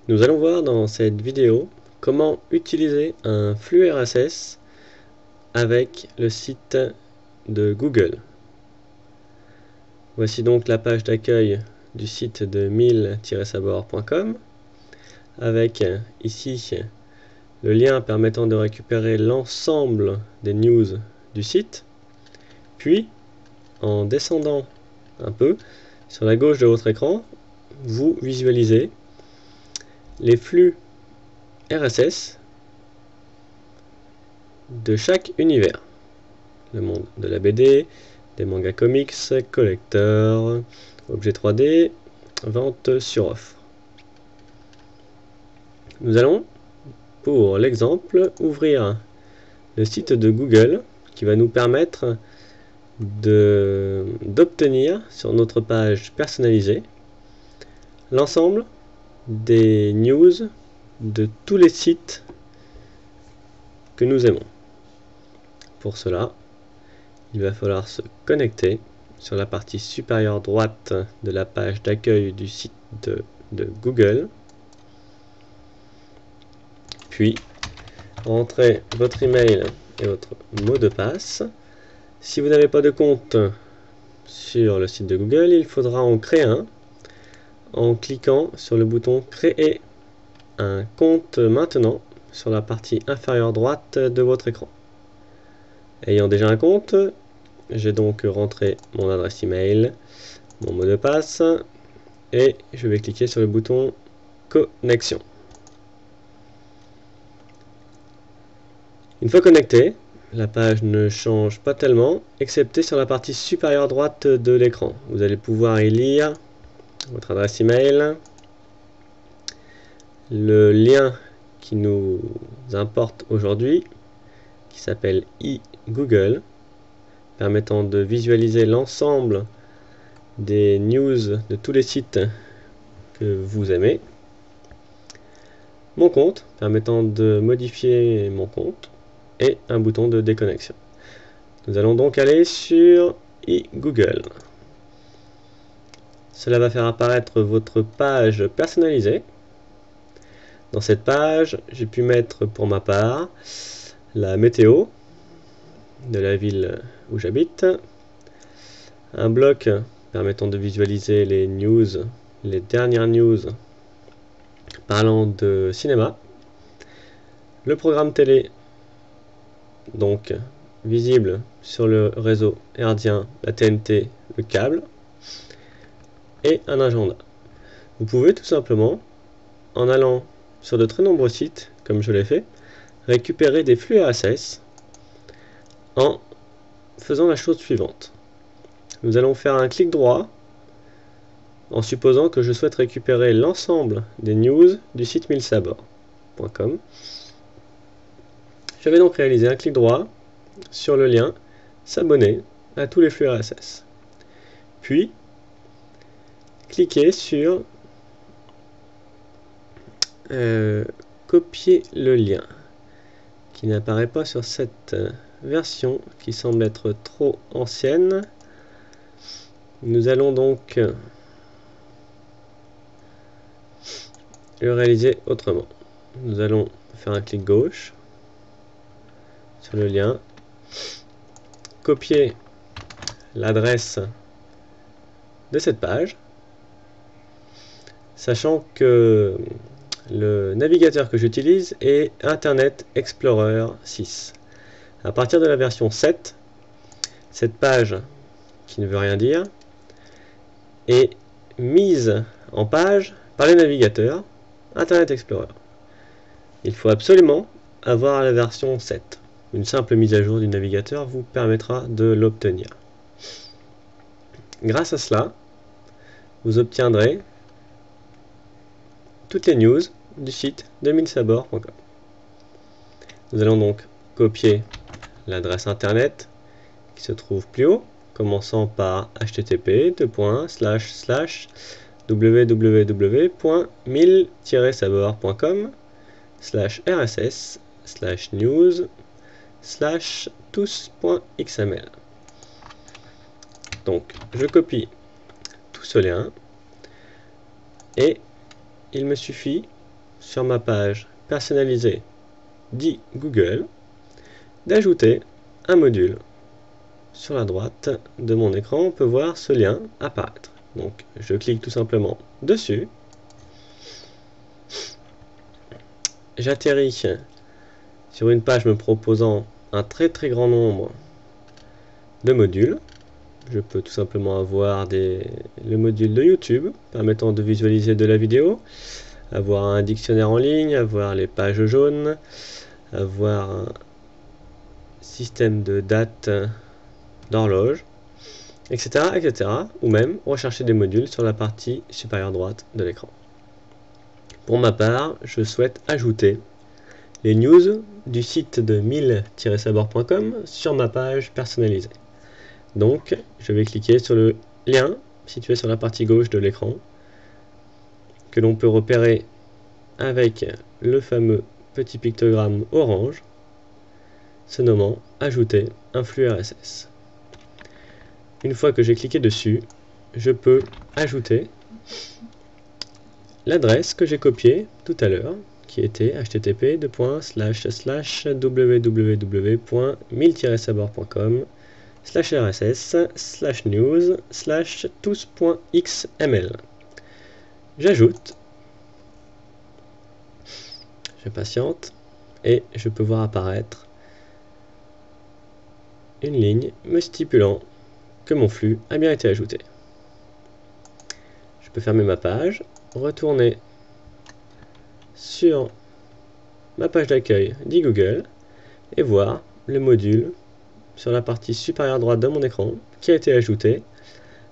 Nous allons voir dans cette vidéo comment utiliser un flux RSS avec le site de Google. Voici donc la page d'accueil du site de 1000-sabord.com avec ici le lien permettant de récupérer l'ensemble des news du site. Puis, en descendant un peu, sur la gauche de votre écran, vous visualisez les flux RSS de chaque univers. Le monde de la BD, des mangas comics, collecteurs, objets 3D, vente sur offre. Nous allons, pour l'exemple, ouvrir le site de Google qui va nous permettre d'obtenir sur notre page personnalisée l'ensemble des news de tous les sites que nous aimons. Pour cela, il va falloir se connecter sur la partie supérieure droite de la page d'accueil du site de Google, puis entrer votre email et votre mot de passe. Si vous n'avez pas de compte sur le site de Google, il faudra en créer un en cliquant sur le bouton Créer un compte maintenant sur la partie inférieure droite de votre écran. Ayant déjà un compte, j'ai donc rentré mon adresse email, mon mot de passe et je vais cliquer sur le bouton Connexion. Une fois connecté, la page ne change pas tellement, excepté sur la partie supérieure droite de l'écran. Vous allez pouvoir y lire votre adresse email, le lien qui nous importe aujourd'hui, qui s'appelle e-Google, permettant de visualiser l'ensemble des news de tous les sites que vous aimez. Mon compte, permettant de modifier mon compte, et un bouton de déconnexion. Nous allons donc aller sur e-Google. Cela va faire apparaître votre page personnalisée. Dans cette page, j'ai pu mettre pour ma part la météo de la ville où j'habite, un bloc permettant de visualiser les news, les dernières news parlant de cinéma, le programme télé, donc visible sur le réseau herdien, la TNT, le câble, et un agenda. Vous pouvez tout simplement, en allant sur de très nombreux sites, comme je l'ai fait, récupérer des flux RSS en faisant la chose suivante. Nous allons faire un clic droit en supposant que je souhaite récupérer l'ensemble des news du site 1000sabord.com. Je vais donc réaliser un clic droit sur le lien s'abonner à tous les flux RSS. Puis, cliquez sur copier le lien qui n'apparaît pas sur cette version qui semble être trop ancienne. Nous allons donc le réaliser autrement. Nous allons faire un clic gauche sur le lien, copier l'adresse de cette page, sachant que le navigateur que j'utilise est Internet Explorer 6. À partir de la version 7, cette page, qui ne veut rien dire, est mise en page par les navigateurs Internet Explorer. Il faut absolument avoir la version 7. Une simple mise à jour du navigateur vous permettra de l'obtenir. Grâce à cela, vous obtiendrez toutes les news du site de 1000sabord.com. Nous allons donc copier l'adresse internet qui se trouve plus haut, commençant par http://www.1000-sabord.com/rss/news/tous.xml. Donc, je copie tout ce lien et il me suffit sur ma page personnalisée dit Google d'ajouter un module. Sur la droite de mon écran, on peut voir ce lien apparaître. Donc je clique tout simplement dessus. J'atterris sur une page me proposant un très grand nombre de modules. Je peux tout simplement avoir le module de YouTube permettant de visualiser de la vidéo, avoir un dictionnaire en ligne, avoir les pages jaunes, avoir un système de date d'horloge, etc., etc. Ou même rechercher des modules sur la partie supérieure droite de l'écran. Pour ma part, je souhaite ajouter les news du site de 1000-sabor.com sur ma page personnalisée. Donc, je vais cliquer sur le lien situé sur la partie gauche de l'écran, que l'on peut repérer avec le fameux petit pictogramme orange, se nommant « Ajouter un flux RSS ». Une fois que j'ai cliqué dessus, je peux ajouter l'adresse que j'ai copiée tout à l'heure, qui était http://www.1000-sabor.com/rss/news/tous.xml. J'ajoute, je patiente et je peux voir apparaître une ligne me stipulant que mon flux a bien été ajouté. Je peux fermer ma page, retourner sur ma page d'accueil dit Google et voir le module sur la partie supérieure droite de mon écran qui a été ajouté,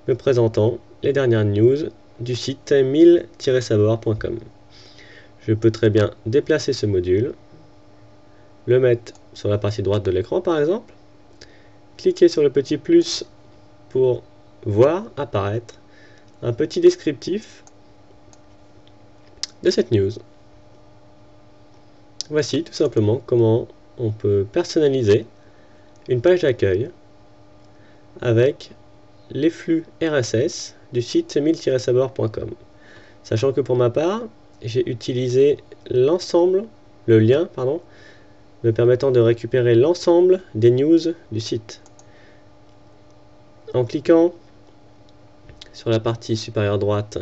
me présentant les dernières news du site 1000-sabor.com. Je peux très bien déplacer ce module, le mettre sur la partie droite de l'écran par exemple, cliquer sur le petit plus pour voir apparaître un petit descriptif de cette news. Voici tout simplement comment on peut personnaliser une page d'accueil avec les flux RSS du site 1000-sabor.com. Sachant que pour ma part, j'ai utilisé le lien me permettant de récupérer l'ensemble des news du site. En cliquant sur la partie supérieure droite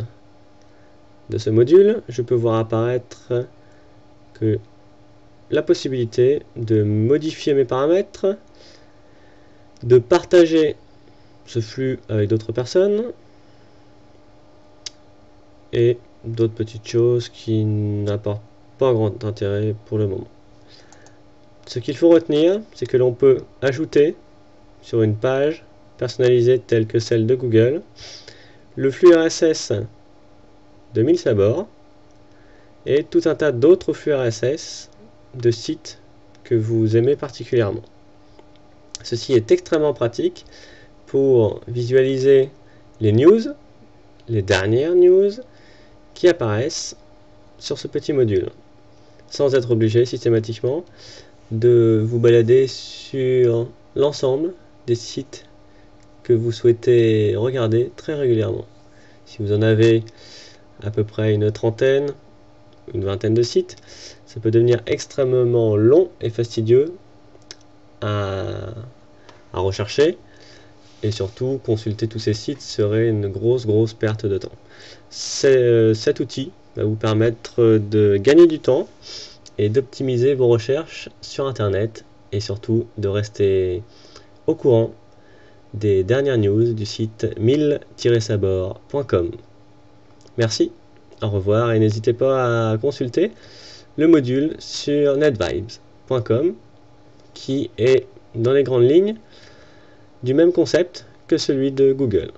de ce module, je peux voir apparaître que la possibilité de modifier mes paramètres, de partager ce flux avec d'autres personnes et d'autres petites choses qui n'apportent pas grand intérêt pour le moment. Ce qu'il faut retenir, c'est que l'on peut ajouter sur une page personnalisée telle que celle de Google le flux RSS de 1000 Sabor et tout un tas d'autres flux RSS de sites que vous aimez particulièrement. Ceci est extrêmement pratique pour visualiser les news, les dernières news qui apparaissent sur ce petit module, sans être obligé systématiquement de vous balader sur l'ensemble des sites que vous souhaitez regarder très régulièrement. Si vous en avez à peu près une trentaine, une vingtaine de sites, ça peut devenir extrêmement long et fastidieux à rechercher, et surtout consulter tous ces sites serait une grosse perte de temps. Cet outil va vous permettre de gagner du temps et d'optimiser vos recherches sur internet et surtout de rester au courant des dernières news du site 1000-sabor.com. Merci, au revoir et n'hésitez pas à consulter le module sur netvibes.com qui est dans les grandes lignes du même concept que celui de Google.